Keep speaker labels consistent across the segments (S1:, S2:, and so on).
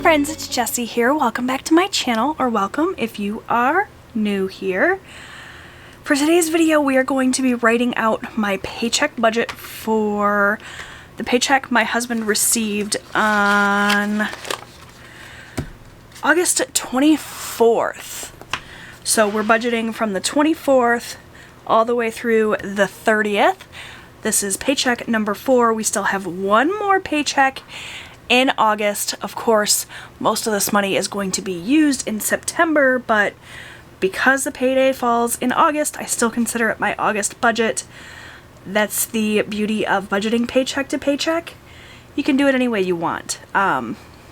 S1: friends, it's Jessie here. Welcome back to my channel, or welcome if you are new here. For today's video, we are going to be writing out my paycheck budget for the paycheck my husband received on August 24th. So we're budgeting from the 24th all the way through the 30th. This is paycheck number 4. We still have one more paycheck in August. Of course, most of this money is going to be used in September, but because the payday falls in August, I still consider it my August budget. That's the beauty of budgeting paycheck to paycheck. You can do it any way you want.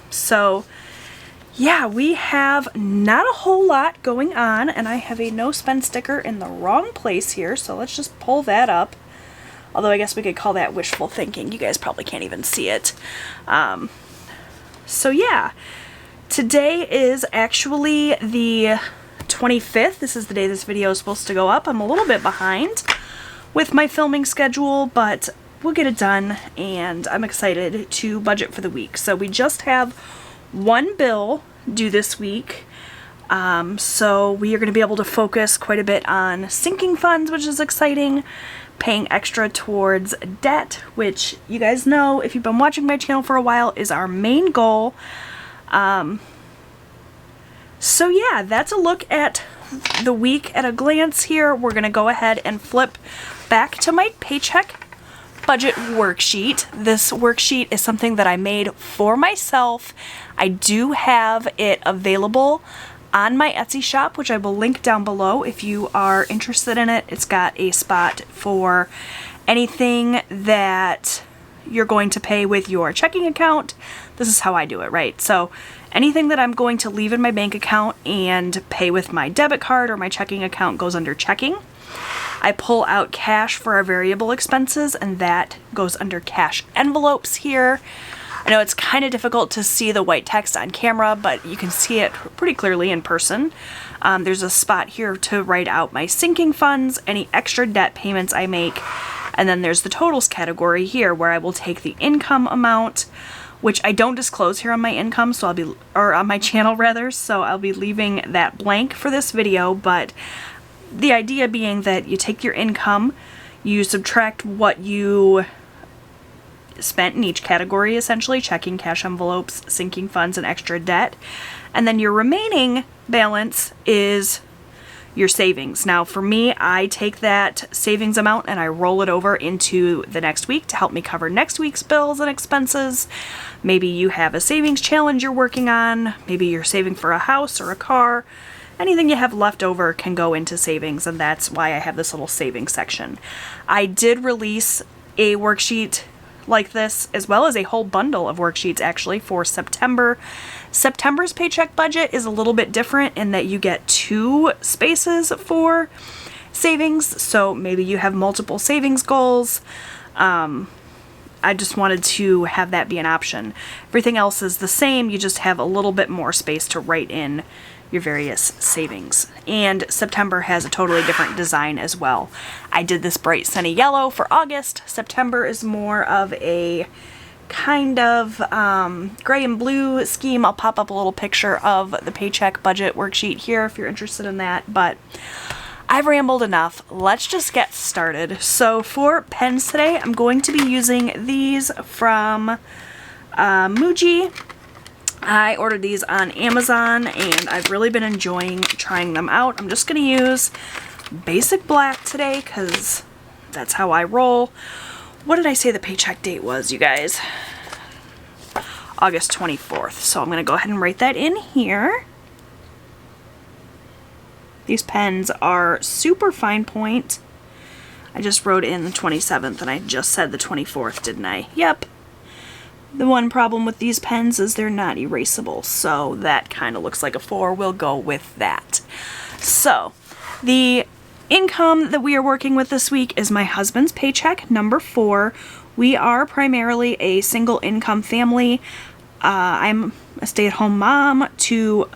S1: So yeah, we have not a whole lot going on, and I have a no spend sticker in the wrong place here, so let's just pull that up. Although I guess we could call that wishful thinking. You guys probably can't even see it. So yeah, today is actually the 25th. This is the day this video is supposed to go up. I'm a little bit behind with my filming schedule, but we'll get it done, and I'm excited to budget for the week. So we just have one bill due this week. So we are going to be able to focus quite a bit on sinking funds, which is exciting. Paying extra towards debt, which you guys know, if you've been watching my channel for a while, is our main goal. So yeah, that's a look at the week at a glance here. We're going to go ahead and flip back to my paycheck budget worksheet. This worksheet is something that I made for myself. I do have it available on my Etsy shop, which I will link down below if you are interested in it. It's got a spot for anything that you're going to pay with your checking account. This is how I do it, right? So anything that I'm going to leave in my bank account and pay with my debit card or my checking account goes under checking. I pull out cash for our variable expenses, and that goes under cash envelopes here. I know it's kind of difficult to see the white text on camera, but you can see it pretty clearly in person. There's a spot here to write out my sinking funds, any extra debt payments I make, and then there's the totals category here where I will take the income amount, which I don't disclose here on my income, so on my channel rather, so I'll be leaving that blank for this video. But the idea being that you take your income, you subtract what you spent in each category, essentially checking, cash envelopes, sinking funds, and extra debt, and then your remaining balance is your savings. Now for me, I take that savings amount and I roll it over into the next week to help me cover next week's bills and expenses. Maybe you have a savings challenge you're working on, maybe you're saving for a house or a car. Anything you have left over can go into savings, and that's why I have this little savings section. I did release a worksheet like this, as well as a whole bundle of worksheets actually for September. September's paycheck budget is a little bit different in that you get 2 spaces for savings, so maybe you have multiple savings goals. I just wanted to have that be an option. Everything else is the same, you just have a little bit more space to write in your various savings. And September has a totally different design as well. I did this bright sunny yellow for August. September is more of a kind of gray and blue scheme. I'll pop up a little picture of the paycheck budget worksheet here if you're interested in that, but I've rambled enough. Let's just get started. So for pens today, I'm going to be using these from Muji. I ordered these on Amazon, and I've really been enjoying trying them out. I'm just going to use basic black today because that's how I roll. What did I say the paycheck date was, you guys? August 24th. So I'm going to go ahead and write that in here. These pens are super fine point. I just wrote in the 27th, and I just said the 24th, didn't I? Yep. The one problem with these pens is they're not erasable, so that kind of looks like a 4. We'll go with that. So, the income that we are working with this week is my husband's paycheck, number 4. We are primarily a single income family. I'm a stay-at-home mom to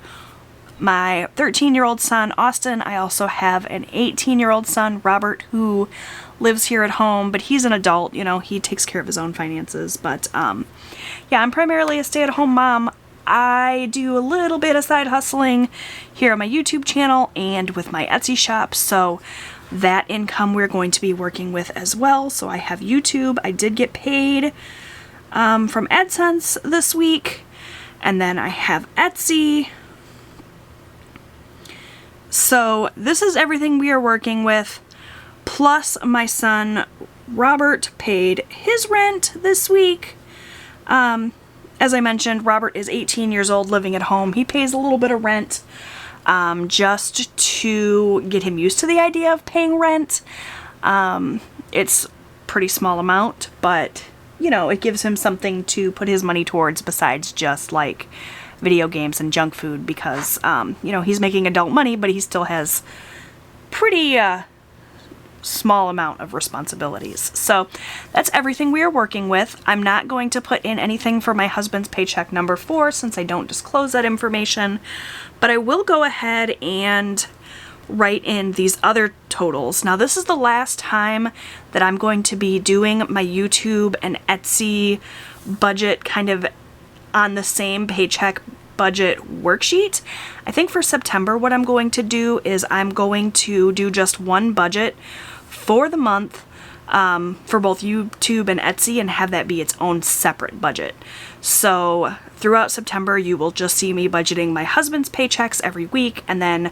S1: my 13-year-old son, Austin. I also have an 18-year-old son, Robert, who lives here at home, but he's an adult, you know, he takes care of his own finances. But yeah, I'm primarily a stay-at-home mom. I do a little bit of side hustling here on my YouTube channel and with my Etsy shop, so that income we're going to be working with as well. So I have YouTube. I did get paid from AdSense this week, and then I have Etsy. So this is everything we are working with, plus my son Robert paid his rent this week. As I mentioned, Robert is 18 years old living at home. He pays a little bit of rent just to get him used to the idea of paying rent. It's a pretty small amount, but you know, it gives him something to put his money towards besides just like video games and junk food, because you know, he's making adult money, but he still has pretty small amount of responsibilities. So that's everything we are working with. I'm not going to put in anything for my husband's paycheck number 4 since I don't disclose that information, but I will go ahead and write in these other totals. Now this is the last time that I'm going to be doing my YouTube and Etsy budget kind of on the same paycheck budget worksheet. I think for September what I'm going to do is I'm going to do just one budget for the month for both YouTube and Etsy, and have that be its own separate budget. So throughout September you will just see me budgeting my husband's paychecks every week, and then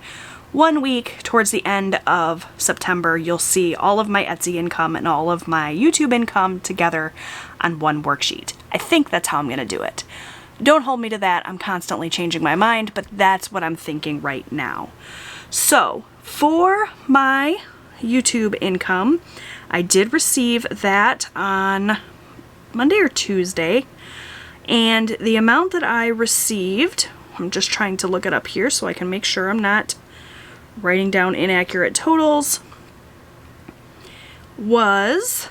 S1: 1 week towards the end of September you'll see all of my Etsy income and all of my YouTube income together on one worksheet. I think that's how I'm going to do it. Don't hold me to that. I'm constantly changing my mind, but that's what I'm thinking right now. So for my YouTube income, I did receive that on Monday or Tuesday, and the amount that I received, I'm just trying to look it up here so I can make sure I'm not writing down inaccurate totals, was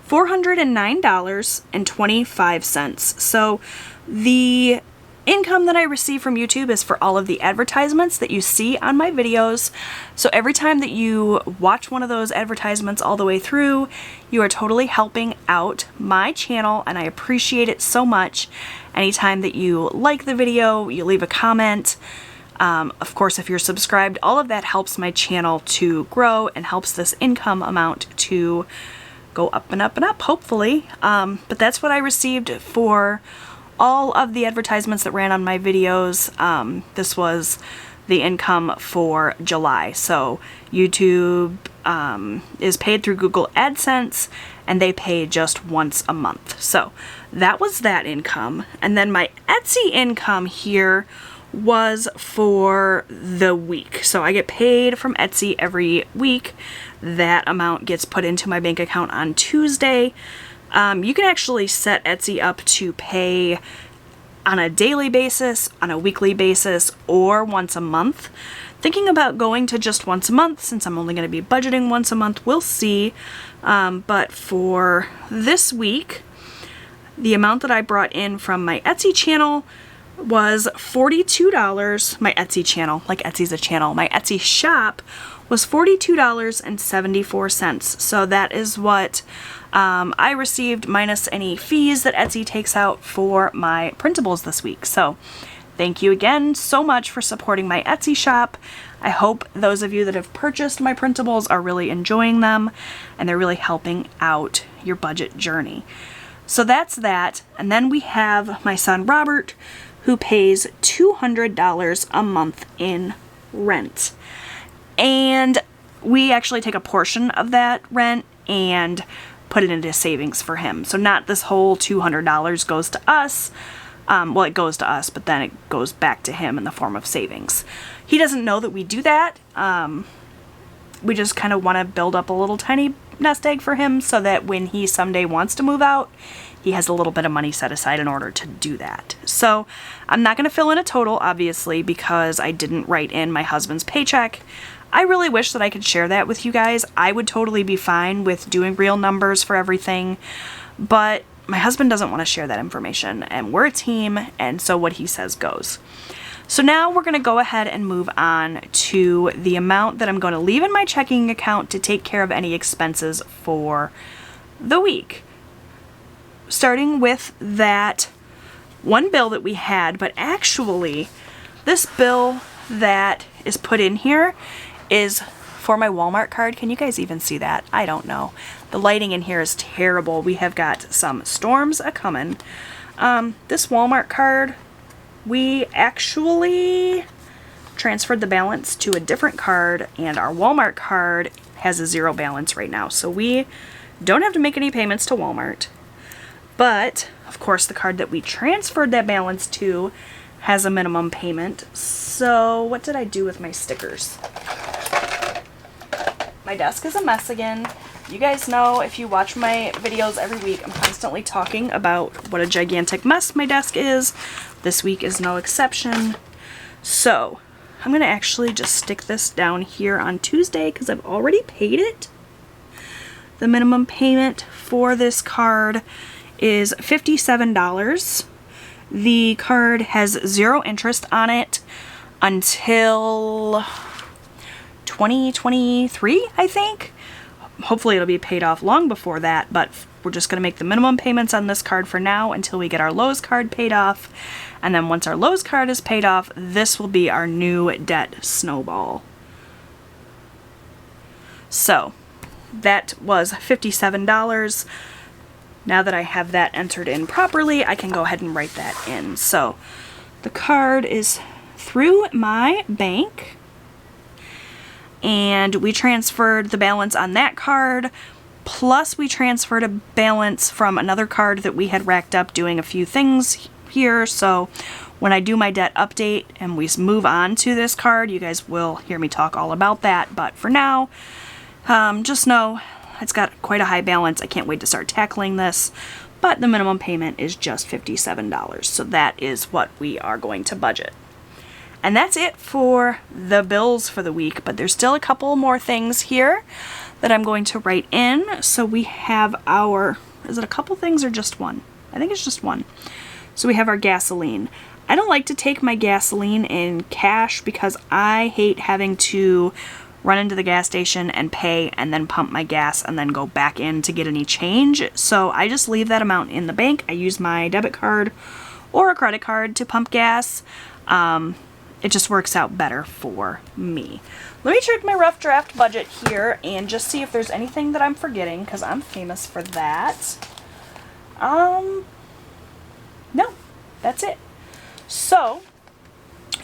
S1: $409.25. So the income that I receive from YouTube is for all of the advertisements that you see on my videos. So every time that you watch one of those advertisements all the way through, you are totally helping out my channel, and I appreciate it so much. Anytime that you like the video, you leave a comment, of course if you're subscribed, all of that helps my channel to grow and helps this income amount to go up and up and up, hopefully. But that's what I received for all of the advertisements that ran on my videos. This was the income for July. So YouTube is paid through Google AdSense, and they pay just once a month. So that was that income. And then my Etsy income here was for the week. So I get paid from Etsy every week. That amount gets put into my bank account on Tuesday. You can actually set Etsy up to pay on a daily basis, on a weekly basis, or once a month. Thinking about going to just once a month since I'm only going to be budgeting once a month. We'll see. But for this week, the amount that I brought in from my Etsy channel was $42. My Etsy channel, like Etsy's a channel, my Etsy shop was $42.74. So that is what I received minus any fees that Etsy takes out for my printables this week. So thank you again so much for supporting my Etsy shop. I hope those of you that have purchased my printables are really enjoying them, and they're really helping out your budget journey. So that's that. And then we have my son Robert, who pays $200 a month in rent. And we actually take a portion of that rent and put it into savings for him. So not this whole $200 goes to us. Well, it goes to us, but then it goes back to him in the form of savings. He doesn't know that we do that. We just kind of want to build up a little tiny nest egg for him so that when he someday wants to move out, he has a little bit of money set aside in order to do that. So I'm not going to fill in a total, obviously, because I didn't write in my husband's paycheck. I really wish that I could share that with you guys. I would totally be fine with doing real numbers for everything, but my husband doesn't want to share that information, and we're a team, and so what he says goes. So now we're going to go ahead and move on to the amount that I'm going to leave in my checking account to take care of any expenses for the week. Starting with that one bill that we had, but actually this bill that is put in here is for my Walmart card. Can you guys even see that? I don't know. The lighting in here is terrible. We have got some storms a-coming. This Walmart card, we actually transferred the balance to a different card, and our Walmart card has a 0 balance right now. So we don't have to make any payments to Walmart. But, of course, the card that we transferred that balance to has a minimum payment. So, what did I do with my stickers? My desk is a mess again. You guys know, if you watch my videos every week, I'm constantly talking about what a gigantic mess my desk is. This week is no exception. So, I'm going to actually just stick this down here on Tuesday because I've already paid it. The minimum payment for this card is $57. The card has 0 interest on it until 2023, I think. Hopefully it'll be paid off long before that, but we're just going to make the minimum payments on this card for now until we get our Lowe's card paid off. And then once our Lowe's card is paid off, this will be our new debt snowball. So, that was $57. Now that I have that entered in properly, I can go ahead and write that in. So, the card is through my bank, and we transferred the balance on that card, plus we transferred a balance from another card that we had racked up doing a few things here. So when I do my debt update and we move on to this card, you guys will hear me talk all about that. But for now, just know it's got quite a high balance. I can't wait to start tackling this, but the minimum payment is just $57. So that is what we are going to budget. And that's it for the bills for the week, but there's still a couple more things here that I'm going to write in. So we have our, is it a couple things or just one? I think it's just one. So we have our gasoline. I don't like to take my gasoline in cash because I hate having to run into the gas station and pay and then pump my gas and then go back in to get any change. So I just leave that amount in the bank. I use my debit card or a credit card to pump gas. It just works out better for me. Let me check my rough draft budget here and just see if there's anything that I'm forgetting, because I'm famous for that. No, that's it. So,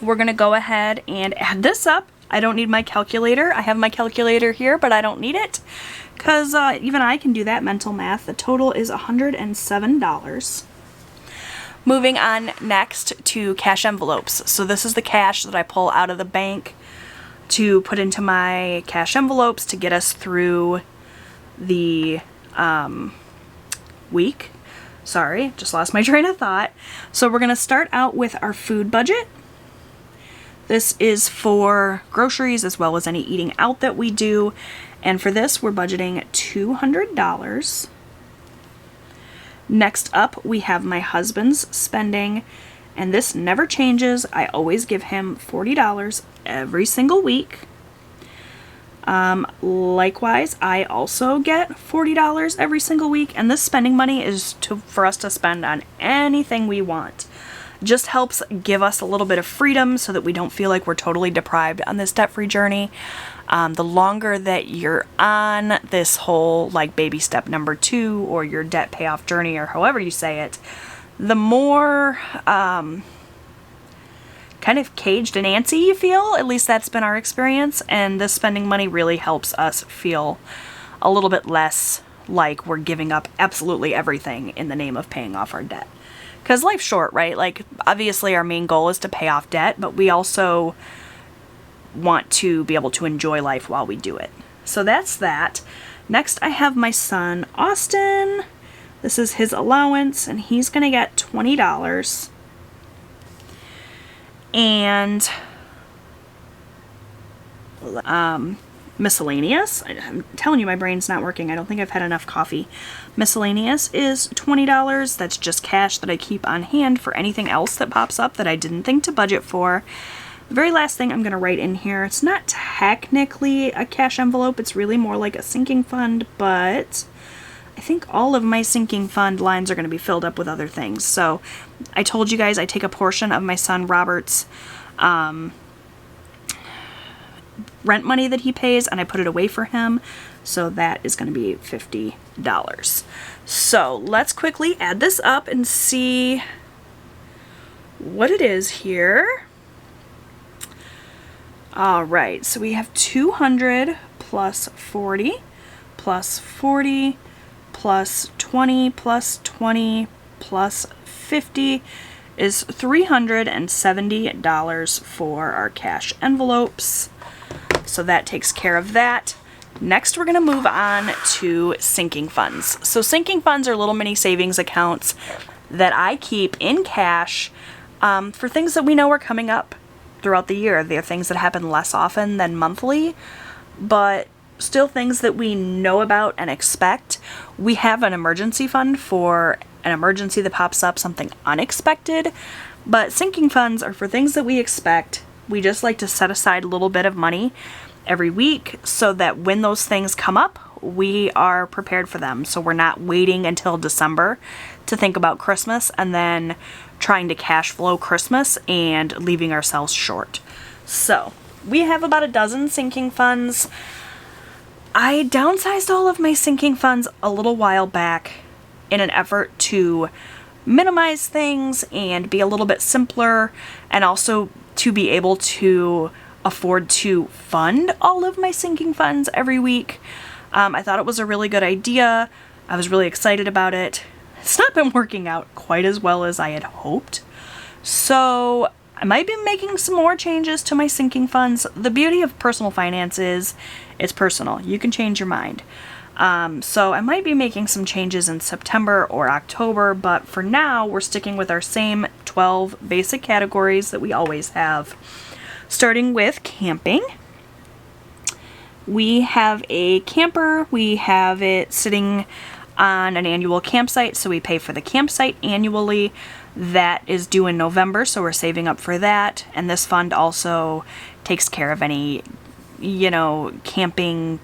S1: we're going to go ahead and add this up. I don't need my calculator. I have my calculator here, but I don't need it, because even I can do that mental math. The total is $107. Moving on next to cash envelopes. So this is the cash that I pull out of the bank to put into my cash envelopes to get us through the week. Sorry, just lost my train of thought. So we're going to start out with our food budget. This is for groceries as well as any eating out that we do. And for this, we're budgeting $200. Next up, we have my husband's spending, and this never changes. I always give him $40 every single week. Likewise, I also get $40 every single week, and this spending money is for us to spend on anything we want. Just helps give us a little bit of freedom so that we don't feel like we're totally deprived on this debt-free journey. The longer that you're on this whole like baby step number 2 or your debt payoff journey or however you say it, the more kind of caged and antsy you feel. At least that's been our experience, and this spending money really helps us feel a little bit less like we're giving up absolutely everything in the name of paying off our debt. Because life's short, right? Like, obviously our main goal is to pay off debt, but we also want to be able to enjoy life while we do it. So that's that. Next, I have my son, Austin. This is his allowance, and he's going to get $20. And miscellaneous. I'm telling you, my brain's not working. I don't think I've had enough coffee. Miscellaneous is $20. That's just cash that I keep on hand for anything else that pops up that I didn't think to budget for. The very last thing I'm going to write in here, it's not technically a cash envelope. It's really more like a sinking fund, but I think all of my sinking fund lines are going to be filled up with other things. So I told you guys I take a portion of my son Robert's rent money that he pays and I put it away for him. So that is going to be $50. So let's quickly add this up and see what it is here. All right, so we have 200 plus 40 plus 40 plus 20 plus 20 plus 50 is $370 for our cash envelopes. So that takes care of that. Next, we're going to move on to sinking funds. So sinking funds are little mini savings accounts that I keep in cash for things that we know are coming up throughout the year. They're things that happen less often than monthly, but still things that we know about and expect. We have an emergency fund for an emergency that pops up, something unexpected, but sinking funds are for things that we expect. We just like to set aside a little bit of money every week so that when those things come up, we are prepared for them. So we're not waiting until December to think about Christmas and then trying to cash flow Christmas and leaving ourselves short. So we have about a dozen sinking funds. I downsized all of my sinking funds a little while back in an effort to minimize things and be a little bit simpler, and also to be able to afford to fund all of my sinking funds every week. I thought it was a really good idea. I was really excited about it. It's not been working out quite as well as I had hoped. So I might be making some more changes to my sinking funds. The beauty of personal finance is it's personal. You can change your mind. So I might be making some changes in September or October, but for now we're sticking with our same 12 basic categories that we always have. Starting with camping. We have a camper. We have it sitting on an annual campsite, so we pay for the campsite annually. That is due in November, so we're saving up for that. And this fund also takes care of any, camping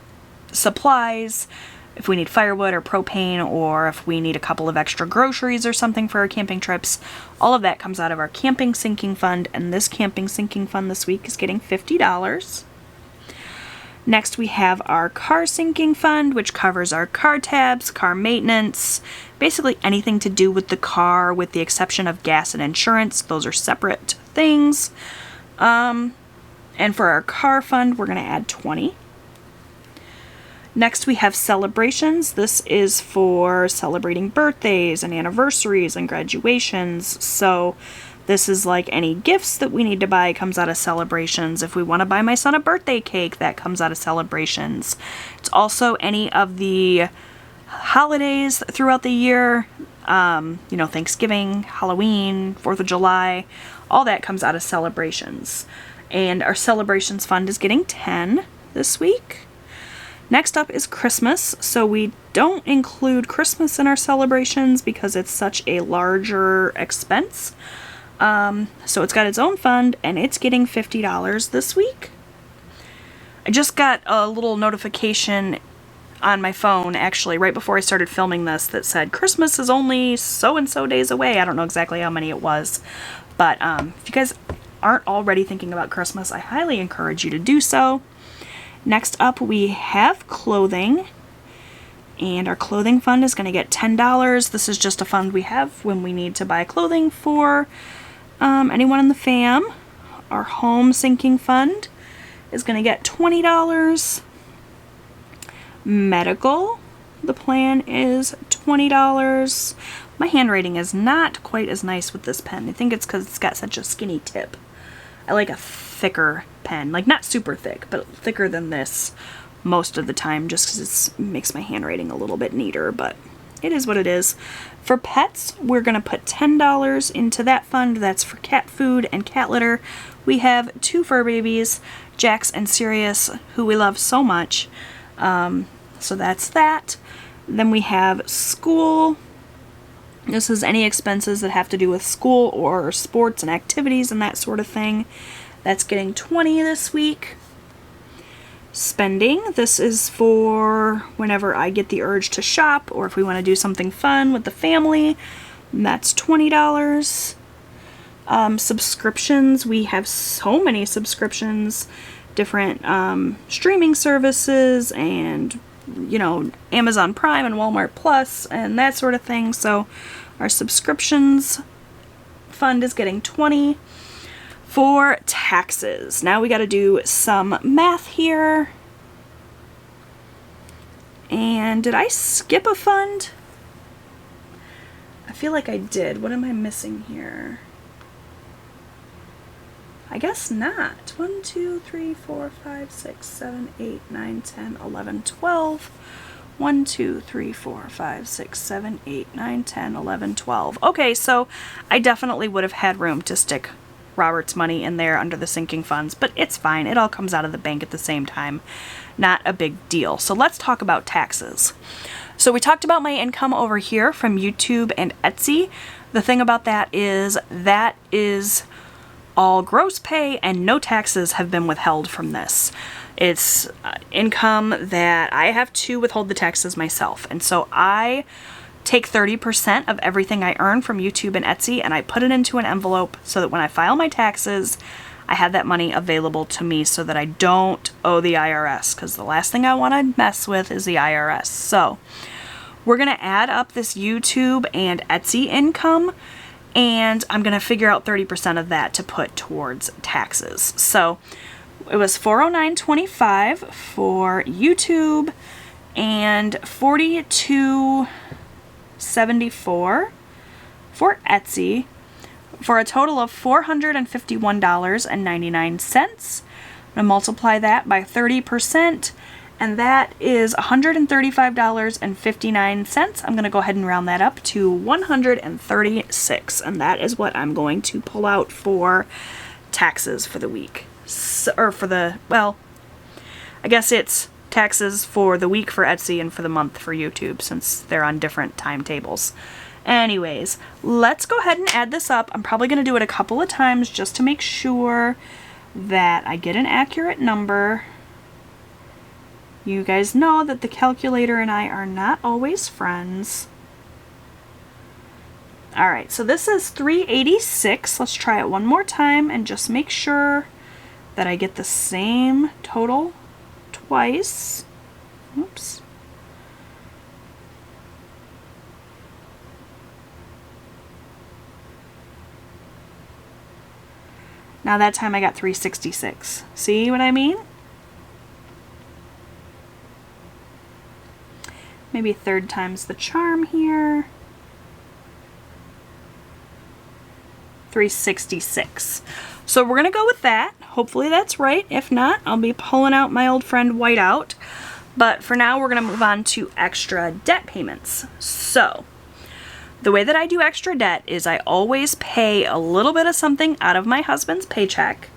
S1: supplies. If we need firewood or propane, or if we need a couple of extra groceries or something for our camping trips, all of that comes out of our camping sinking fund, and this camping sinking fund this week is getting $50. Next, we have our car sinking fund, which covers our car tabs, car maintenance, basically anything to do with the car, with the exception of gas and insurance. Those are separate things. And for our car fund, we're going to add 20. Next, we have celebrations. This is for celebrating birthdays and anniversaries and graduations. So this is like any gifts that we need to buy comes out of celebrations. If we want to buy my son a birthday cake, that comes out of celebrations. It's also any of the holidays throughout the year, Thanksgiving, Halloween, 4th of July, all that comes out of celebrations. And our celebrations fund is getting 10 this week. Next up is Christmas. So we don't include Christmas in our celebrations because it's such a larger expense. So it's got its own fund, and it's getting $50 this week. I just got a little notification on my phone, actually, right before I started filming this, that said Christmas is only so-and-so days away. I don't know exactly how many it was. But if you guys aren't already thinking about Christmas, I highly encourage you to do so. Next up, we have clothing. And our clothing fund is going to get $10. This is just a fund we have when we need to buy clothing for anyone in the fam. Our home sinking fund is going to get $20. Medical, the plan is $20. My handwriting is not quite as nice with this pen. I think it's because it's got such a skinny tip. I like a thicker pen, like not super thick, but thicker than this most of the time, just because it makes my handwriting a little bit neater, but it is what it is. For pets, we're going to put $10 into that fund. That's for cat food and cat litter. We have 2 fur babies, Jax and Sirius, who we love so much. So that's that. Then we have school. This is any expenses that have to do with school or sports and activities and that sort of thing. That's getting $20 this week. spending. This is for whenever I get the urge to shop or if we want to do something fun with the family. And that's $20. Subscriptions, we have so many subscriptions, different streaming services and, you know, Amazon Prime and Walmart Plus and that sort of thing. So our subscriptions fund is getting $20. For taxes, now we got to do some math here. And did I skip a fund? I feel like I did. What am I missing here? I guess not. 1, 2, 3, 4, 5, 6, 7, 8, 9, 10, 11, 12. 1, 2, 3, 4, 5, 6, 7, 8, 9, 10, 11, 12. Okay, so I definitely would have had room to stick Robert's money in there under the sinking funds, but it's fine. It all comes out of the bank at the same time. Not a big deal. So let's talk about taxes. So we talked about my income over here from YouTube and Etsy. The thing about that is all gross pay and no taxes have been withheld from this. It's income that I have to withhold the taxes myself. And so I take 30% of everything I earn from YouTube and Etsy and I put it into an envelope so that when I file my taxes, I have that money available to me so that I don't owe the IRS, because the last thing I want to mess with is the IRS. So we're going to add up this YouTube and Etsy income and I'm going to figure out 30% of that to put towards taxes. So it was $409.25 for YouTube and $42.74 for Etsy, for a total of $451.99. I'm going to multiply that by 30%, and that is $135.59. I'm going to go ahead and round that up to 136, and that is what I'm going to pull out for taxes for the week. So, or for the, well, I guess it's taxes for the week for Etsy and for the month for YouTube, since they're on different timetables. Anyways, let's go ahead and add this up. I'm probably going to do it a couple of times just to make sure that I get an accurate number. You guys know that the calculator and I are not always friends. Alright, so this is 386. Let's try it one more time and just make sure that I get the same total twice. Oops. Now that time I got 366. See what I mean? Maybe third time's the charm here. 366. So we're gonna go with that. Hopefully that's right. If not, I'll be pulling out my old friend Whiteout. But for now, we're gonna move on to extra debt payments. So the way that I do extra debt is I always pay a little bit of something out of my husband's paycheck.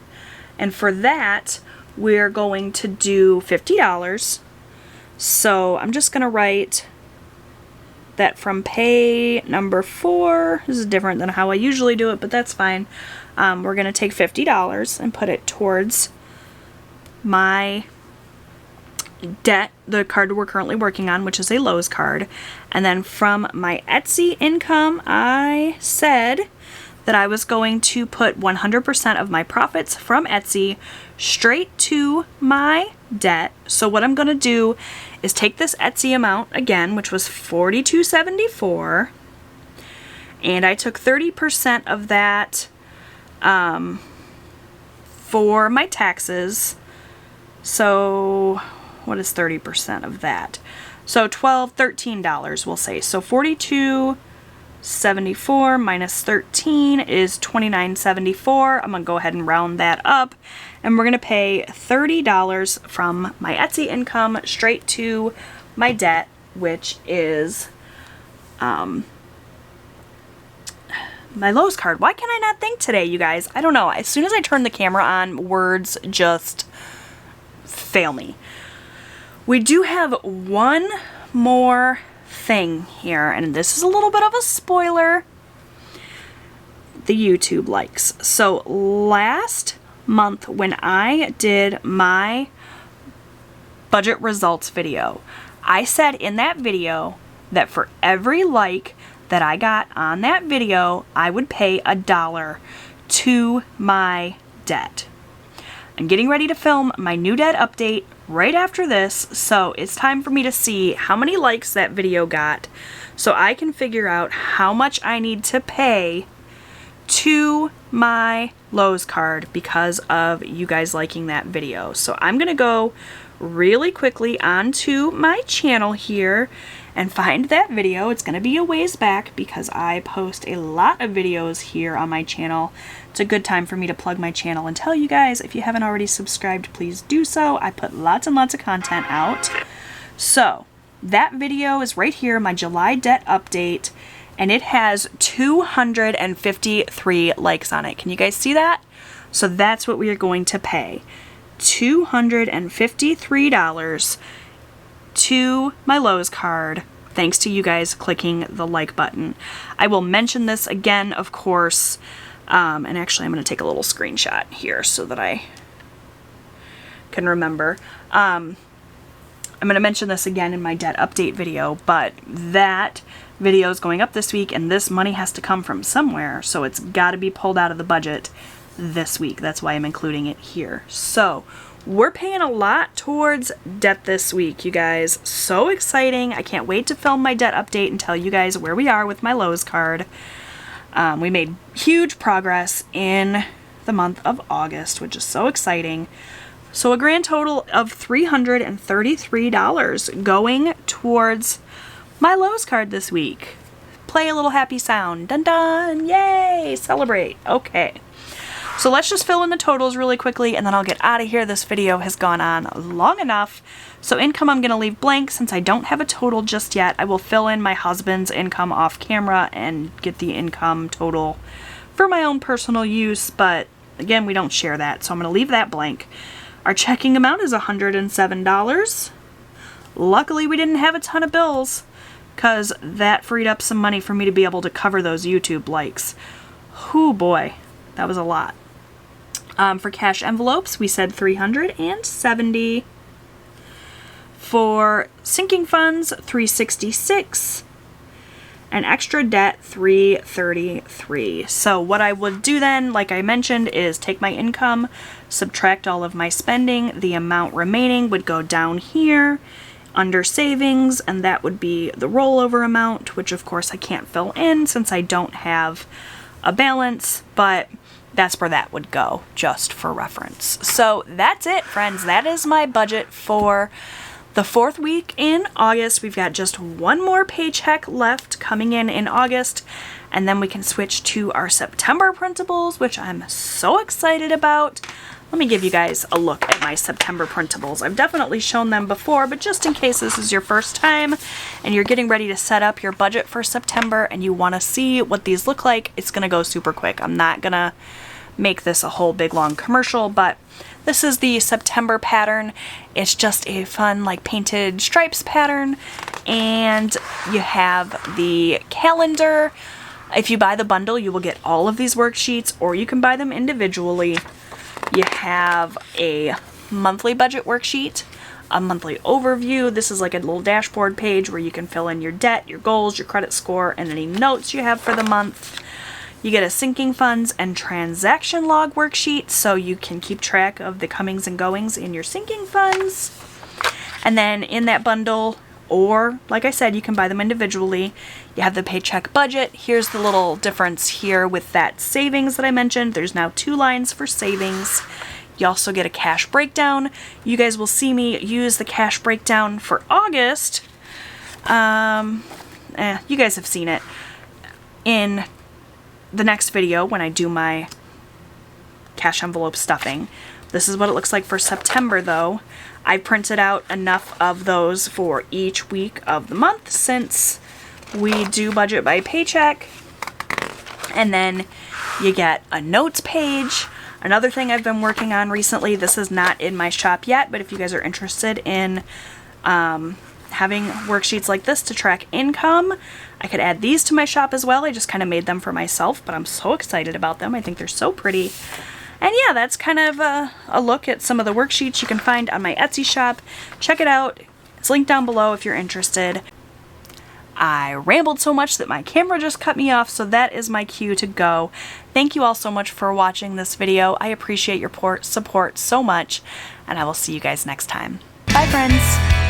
S1: And for that, we're going to do $50. So I'm just going to write that from pay number 4. This is different than how I usually do it, but that's fine. We're going to take $50 and put it towards my debt, the card we're currently working on, which is a Lowe's card. And then from my Etsy income, I said that I was going to put 100% of my profits from Etsy straight to my debt. So what I'm going to do is take this Etsy amount again, which was $42.74, and I took 30% of that for my taxes. So what is 30% of that? So $13 we'll say. So $42.74 minus 13 is $29.74. I'm gonna go ahead and round that up, and we're gonna pay $30 from my Etsy income straight to my debt, which is my Lowe's card. Why can I not think today, you guys? I don't know. As soon as I turn the camera on, words just fail me. We do have one more thing here, and this is a little bit of a spoiler. The YouTube likes. So last month when I did my budget results video. I said in that video that for every like that I got on that video, I would pay $1 to my debt. I'm getting ready to film my new debt update right after this, so it's time for me to see how many likes that video got so I can figure out how much I need to pay to my Lowe's card because of you guys liking that video. So I'm gonna go really quickly onto my channel here and find that video. It's gonna be a ways back because I post a lot of videos here on my channel. It's a good time for me to plug my channel and tell you guys, if you haven't already subscribed, please do so. I put lots and lots of content out. So that video is right here, my July debt update, and it has 253 likes on it. Can you guys see that? So that's what we are going to pay. $253 to my Lowe's card, thanks to you guys clicking the like button. I will mention this again, of course, and actually I'm going to take a little screenshot here so that I can remember. I'm going to mention this again in my debt update video, but that video is going up this week and this money has to come from somewhere, so it's got to be pulled out of the budget this week. That's why I'm including it here. So we're paying a lot towards debt this week, you guys. So exciting. I can't wait to film my debt update and tell you guys where we are with my Lowe's card. We made huge progress in the month of August, which is so exciting. So a grand total of $333 going towards my Lowe's card this week. Play a little happy sound. Dun dun! Yay! Celebrate. Okay. So let's just fill in the totals really quickly and then I'll get out of here. This video has gone on long enough. So income I'm going to leave blank since I don't have a total just yet. I will fill in my husband's income off camera and get the income total for my own personal use. But again, we don't share that. So I'm going to leave that blank. Our checking amount is $107. Luckily, we didn't have a ton of bills because that freed up some money for me to be able to cover those YouTube likes. Whoo boy, that was a lot. For cash envelopes, we said $370. For sinking funds, $366. And extra debt, $333. So what I would do then, like I mentioned, is take my income, subtract all of my spending. The amount remaining would go down here under savings, and that would be the rollover amount, which of course I can't fill in since I don't have a balance, but that's where that would go, just for reference. So that's it, friends. That is my budget for the 4th week in August. We've got just one more paycheck left coming in August, and then we can switch to our September printables, which I'm so excited about. Let me give you guys a look at my September printables. I've definitely shown them before, but just in case this is your first time and you're getting ready to set up your budget for September and you want to see what these look like, it's going to go super quick. I'm not going to make this a whole big long commercial, but this is the September pattern. It's just a fun like painted stripes pattern, and you have the calendar. If you buy the bundle, you will get all of these worksheets, or you can buy them individually. You have a monthly budget worksheet, a monthly overview. This is like a little dashboard page where you can fill in your debt, your goals, your credit score, and any notes you have for the month. You get a sinking funds and transaction log worksheet, so you can keep track of the comings and goings in your sinking funds. And then in that bundle, or like I said, you can buy them individually, you have the paycheck budget. Here's the little difference here with that savings that I mentioned. There's now 2 lines for savings. You also get a cash breakdown. You guys will see me use the cash breakdown for August. You guys have seen it in the next video when I do my cash envelope stuffing. This is what it looks like for September though. I printed out enough of those for each week of the month since we do budget by paycheck. And then you get a notes page. Another thing I've been working on recently, this is not in my shop yet, but if you guys are interested in having worksheets like this to track income, I could add these to my shop as well. I just kind of made them for myself, but I'm so excited about them. I think they're so pretty. And yeah, that's kind of a look at some of the worksheets you can find on my Etsy shop. Check it out. It's linked down below if you're interested. I rambled so much that my camera just cut me off, so that is my cue to go. Thank you all so much for watching this video. I appreciate your support so much, and I will see you guys next time. Bye, friends!